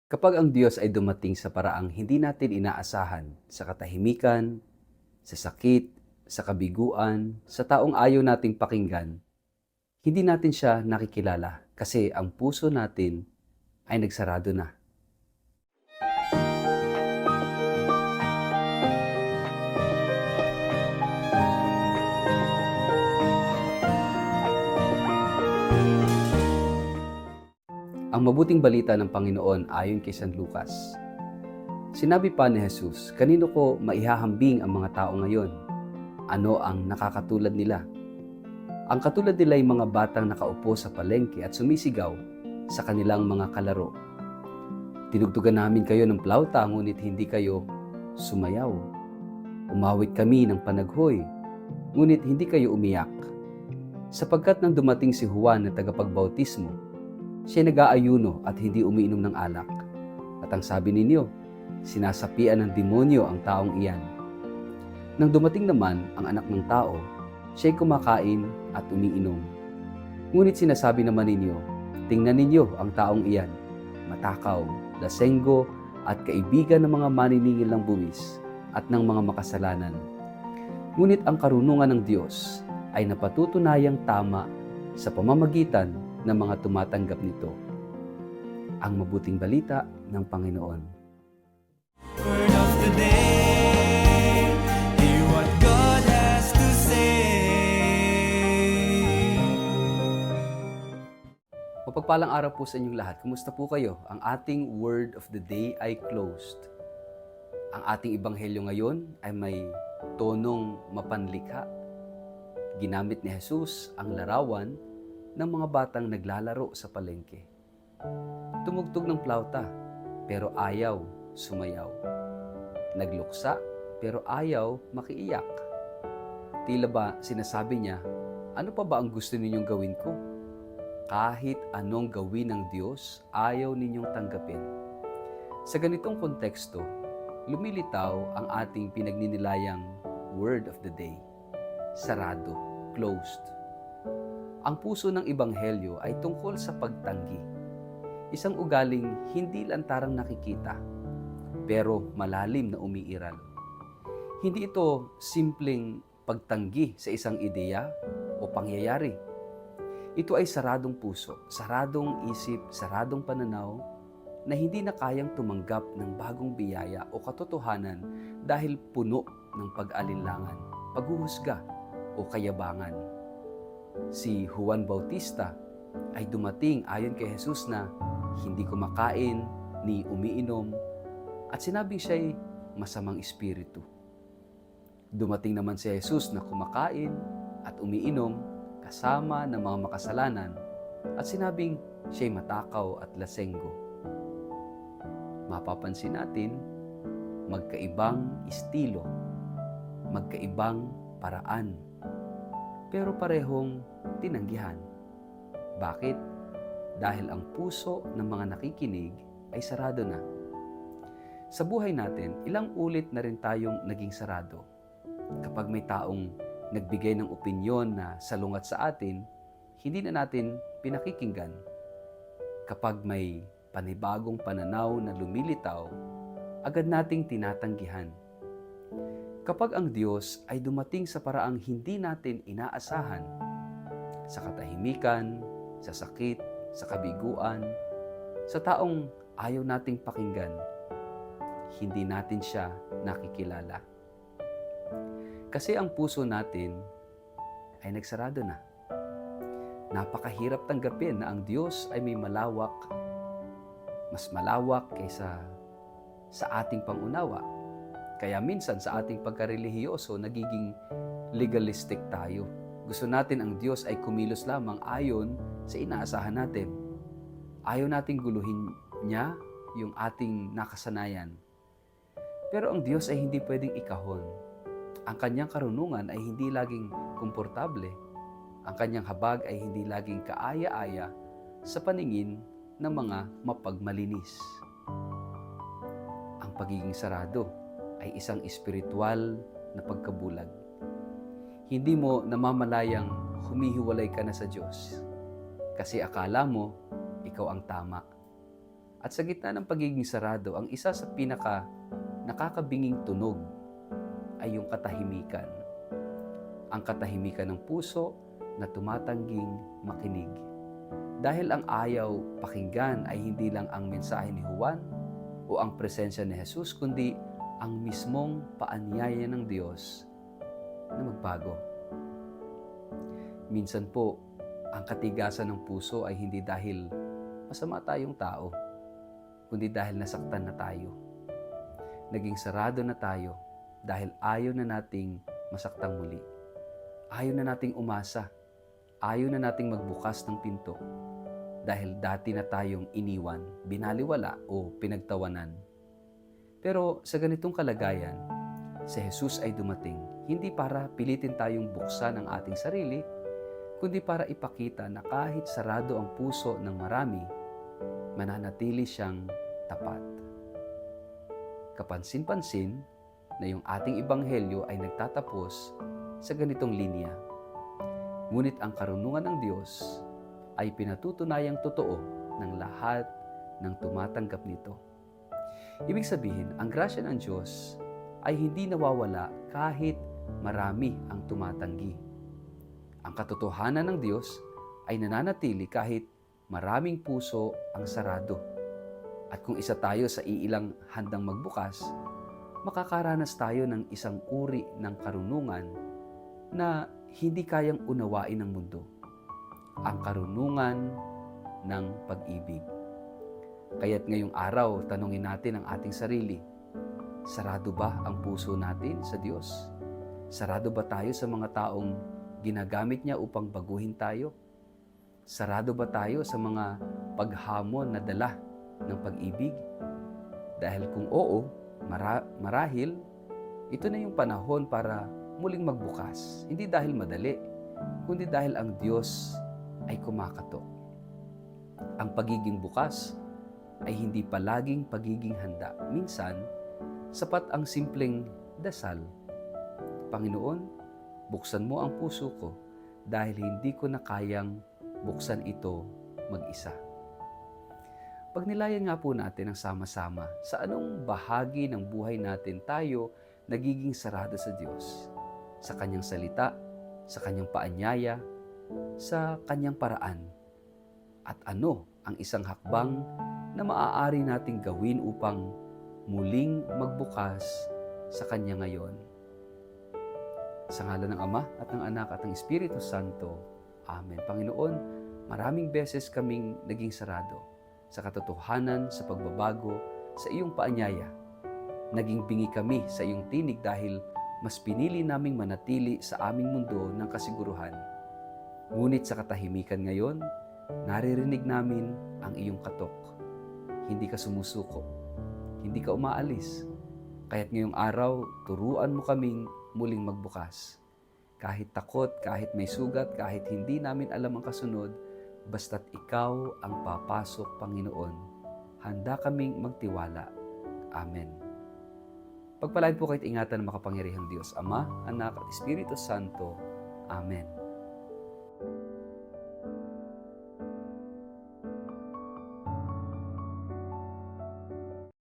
Kapag ang Diyos ay dumating sa paraang hindi natin inaasahan, sa katahimikan, sa sakit, sa kabiguan, sa taong ayaw nating pakinggan, hindi natin siya nakikilala kasi ang puso natin ay nagsarado na. Ang mabuting balita ng Panginoon ayon kay San Lucas. Sinabi pa ni Jesus, kanino ko maihahambing ang mga tao ngayon? Ano ang nakakatulad nila? Ang katulad nila ay mga batang nakaupo sa palengke at sumisigaw sa kanilang mga kalaro. Tinugtugan namin kayo ng plauta ngunit hindi kayo sumayaw. Umawit kami ng panaghoy ngunit hindi kayo umiyak. Sapagkat nang dumating si Juan na tagapagbautismo, siya nag-aayuno at hindi umiinom ng alak. At ang sabi ninyo, sinasapian ng demonyo ang taong iyan. Nang dumating naman ang anak ng tao, siya'y kumakain at umiinom. Ngunit sinasabi naman ninyo, tingnan ninyo ang taong iyan, matakaw, lasenggo at kaibigan ng mga maniningil ng buwis at ng mga makasalanan. Ngunit ang karunungan ng Diyos ay napatutunayang tama sa pamamagitan ng mga tumatanggap nito. Ang mabuting balita ng Panginoon. Word of the day, hear what God has to say. Mapagpalang araw po sa inyong lahat. Kumusta po kayo? Ang ating word of the day ay closed. Ang ating ebanghelyo ngayon ay may tonong mapanlikha. Ginamit ni Jesus ang larawan ng mga batang naglalaro sa palengke. Tumugtog ng plauta, pero ayaw sumayaw. Nagluksa, pero ayaw makiiyak. Tila ba sinasabi niya, ano pa ba ang gusto ninyong gawin ko? Kahit anong gawin ng Diyos, ayaw ninyong tanggapin. Sa ganitong konteksto, lumilitaw ang ating pinagninilayang word of the day. Sarado, closed. Ang puso ng Ebanghelyo ay tungkol sa pagtanggi. Isang ugaling hindi lantarang nakikita, pero malalim na umiiral. Hindi ito simpleng pagtanggi sa isang ideya o pangyayari. Ito ay saradong puso, saradong isip, saradong pananaw na hindi na kayang tumanggap ng bagong biyaya o katotohanan dahil puno ng pag-alinlangan, paghuhusga o kayabangan. Si Juan Bautista ay dumating ayon kay Jesus na hindi kumakain ni umiinom at sinabing siya'y masamang espiritu. Dumating naman si Jesus na kumakain at umiinom kasama ng mga makasalanan at sinabing siya'y matakaw at lasenggo. Mapapansin natin, magkaibang estilo, magkaibang paraan, pero parehong tinanggihan. Bakit? Dahil ang puso ng mga nakikinig ay sarado na. Sa buhay natin, ilang ulit na rin tayong naging sarado. Kapag may taong nagbigay ng opinyon na salungat sa atin, hindi na natin pinakikinggan. Kapag may panibagong pananaw na lumilitaw, agad nating tinatanggihan. Kapag ang Diyos ay dumating sa paraang hindi natin inaasahan, sa katahimikan, sa sakit, sa kabiguan, sa taong ayaw nating pakinggan, hindi natin siya nakikilala. Kasi ang puso natin ay nagsarado na. Napakahirap tanggapin na ang Diyos ay may malawak, mas malawak kaysa sa ating pangunawa. Kaya minsan sa ating pagkarelihiyoso, nagiging legalistic tayo. Gusto natin ang Diyos ay kumilos lamang ayon sa inaasahan natin. Ayaw nating guluhin niya yung ating nakasanayan. Pero ang Diyos ay hindi pwedeng ikahon. Ang kanyang karunungan ay hindi laging komportable. Ang kanyang habag ay hindi laging kaaya-aya sa paningin ng mga mapagmalinis. Ang pagiging sarado ay isang espiritual na pagkabulag. Hindi mo namamalayang humihiwalay ka na sa Diyos kasi akala mo ikaw ang tama. At sa gitna ng pagiging sarado, ang isa sa pinaka nakakabinging tunog ay yung katahimikan. Ang katahimikan ng puso na tumatangging makinig. Dahil ang ayaw pakinggan ay hindi lang ang mensahe ni Juan o ang presensya ni Jesus, kundi ang mismong paanyaya ng Diyos na magbago. Minsan po, ang katigasan ng puso ay hindi dahil masama tayong tao, kundi dahil nasaktan na tayo. Naging sarado na tayo dahil ayaw na nating masaktang muli. Ayaw na nating umasa. Ayaw na nating magbukas ng pinto dahil dati na tayong iniwan, binaliwala o pinagtawanan. Pero sa ganitong kalagayan, si Jesus ay dumating hindi para pilitin tayong buksan ang ating sarili, kundi para ipakita na kahit sarado ang puso ng marami, mananatili siyang tapat. Kapansin-pansin na yung ating ebanghelyo ay nagtatapos sa ganitong linya. Ngunit ang karunungan ng Diyos ay pinatutunayang totoo ng lahat ng tumatanggap nito. Ibig sabihin, ang grasya ng Diyos ay hindi nawawala kahit marami ang tumatanggi. Ang katotohanan ng Diyos ay nananatili kahit maraming puso ang sarado. At kung isa tayo sa iilang handang magbukas, makakaranas tayo ng isang uri ng karunungan na hindi kayang unawain ng mundo. Ang karunungan ng pag-ibig. Kaya't ngayong araw, tanungin natin ang ating sarili. Sarado ba ang puso natin sa Diyos? Sarado ba tayo sa mga taong ginagamit niya upang baguhin tayo? Sarado ba tayo sa mga paghamon na dala ng pag-ibig? Dahil kung oo, marahil, ito na yung panahon para muling magbukas. Hindi dahil madali, kundi dahil ang Diyos ay kumakatok. Ang pagiging bukas ay hindi palaging pagiging handa. Minsan, sapat ang simpleng dasal. Panginoon, buksan mo ang puso ko dahil hindi ko na kayang buksan ito mag-isa. Pagnilayan nga po natin ang sama-sama sa anong bahagi ng buhay natin tayo nagiging sarado sa Diyos. Sa Kanyang salita, sa Kanyang paanyaya, sa Kanyang paraan. At ano ang isang hakbang na maaari nating gawin upang muling magbukas sa Kanya ngayon. Sa ngalan ng Ama at ng Anak at ng Espiritu Santo. Amen. Panginoon, maraming beses kaming naging sarado sa katotohanan, sa pagbabago, sa iyong paanyaya. Naging bingi kami sa iyong tinig dahil mas pinili naming manatili sa aming mundo ng kasiguruhan. Ngunit sa katahimikan ngayon, naririnig namin ang iyong katok. Hindi ka sumusuko. Hindi ka umaalis. Kaya't ngayong araw, turuan mo kaming muling magbukas. Kahit takot, kahit may sugat, kahit hindi namin alam ang kasunod, basta't ikaw ang papasok, Panginoon. Handa kaming magtiwala. Amen. Pagpalain po kahit ingatan ng makapangyarihang Diyos, Ama, Anak at Espiritu Santo. Amen.